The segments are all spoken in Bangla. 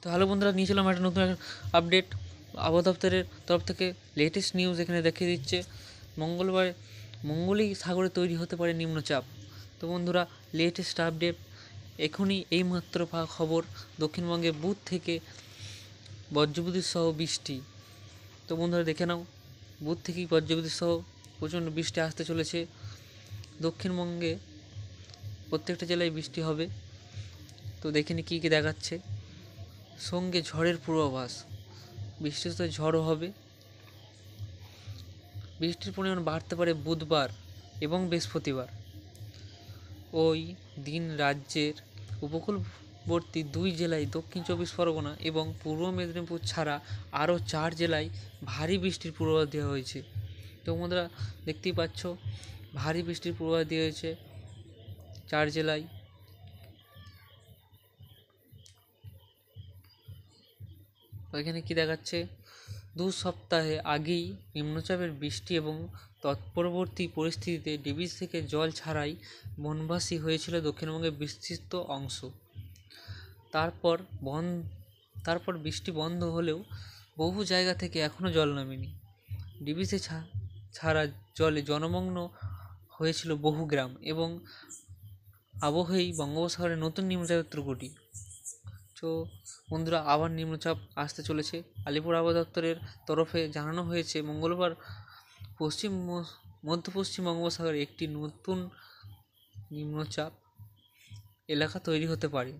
তো হ্যালো বন্ধুরা, নিয়েছিলাম একটা নতুন আপডেট আবহাওয়া দপ্তরের তরফ থেকে। লেটেস্ট নিউজ এখানে দেখিয়ে দিচ্ছে মঙ্গলেই সাগরে তৈরি হতে পারে নিম্নচাপ। তো বন্ধুরা, লেটেস্ট আপডেট এখনই এইমাত্র পাওয়া খবর, দক্ষিণবঙ্গে বুধ থেকে বজ্রবিদ্যুৎ সহ বৃষ্টি। তো বন্ধুরা দেখে নাও, বুধ থেকেই বজ্রবিদ্যুৎ সহ প্রচণ্ড বৃষ্টি আসতে চলেছে। দক্ষিণবঙ্গে প্রত্যেকটা জেলায় বৃষ্টি হবে। তো দেখে নি কী কী দেখাচ্ছে। সঙ্গে ঝড়ের পূর্বাভাস, বৃষ্টির সাথে ঝড়ও হবে। বৃষ্টির পরিমাণ বাড়তে পারে বুধবার এবং বৃহস্পতিবার। ওই দিন রাজ্যের উপকূলবর্তী 2 জেলায়, দক্ষিণ 24 পরগনা এবং পূর্ব মেদিনীপুর ছাড়া আরও 4 জেলায় ভারী বৃষ্টির পূর্বাভাস দেওয়া হয়েছে। তো বন্ধুরা দেখতেই পাচ্ছ, ভারী বৃষ্টির পূর্বাভাস দেওয়া হয়েছে 4 জেলায়। এখানে কি দেখাচ্ছে, 2 সপ্তাহ আগেই নিম্নচাপের বৃষ্টি এবং তৎপরবর্তী পরিস্থিতিতে ডিবিস থেকে জল ছাড়াই বনবাসী হয়েছিল দক্ষিণবঙ্গের বিস্তৃত অংশ। তারপর বৃষ্টি বন্ধ হলেও বহু জায়গা থেকে এখনও জল নামেনি। ডিবিসে ছাড়া জলে জলমগ্ন হয়েছিল বহু গ্রাম এবং আবহেই বঙ্গোপসাগরে নতুন নিম্নচাপের ত্রুটি। তো বন্ধুরা, আবার নিম্নচাপ আসতে চলেছে। আলিপুর আবহাওয়া দপ্তরের তরফে জানানো হয়েছে, মঙ্গলবার মধ্য পশ্চিম বঙ্গোপসাগরে একটি নতুন নিম্নচাপ এলাকা তৈরি হতে পারে।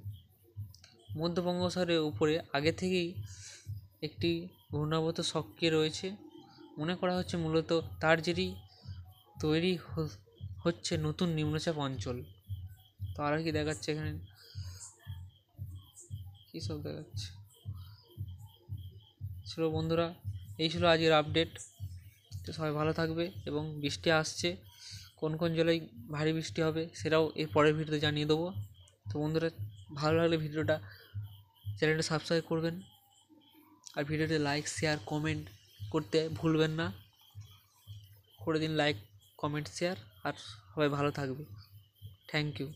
মধ্য বঙ্গোপসাগরের উপরে আগে থেকেই একটি ঘূর্ণাবর্ত সক্রিয় রয়েছে। মনে করা হচ্ছে মূলত তার জেরেই তৈরি হচ্ছে নতুন নিম্নচাপ অঞ্চল। তো আর কি দেখাচ্ছে এখানে, কী সব দেখাচ্ছে ছিল বন্ধুরা। এই ছিল আজকের আপডেট। তো সবাই ভালো থাকবে, এবং বৃষ্টি আসছে, কোন কোন জেলায় ভারী বৃষ্টি হবে সেটাও এর পরের ভিডিওতে জানিয়ে দেবো। তো বন্ধুরা, ভালো লাগলে ভিডিওটা, চ্যানেলটা সাবস্ক্রাইব করবেন, আর ভিডিওতে লাইক শেয়ার কমেন্ট করতে ভুলবেন না। করে দিন লাইক কমেন্ট শেয়ার, আর সবাই ভালো থাকবে। Thank you.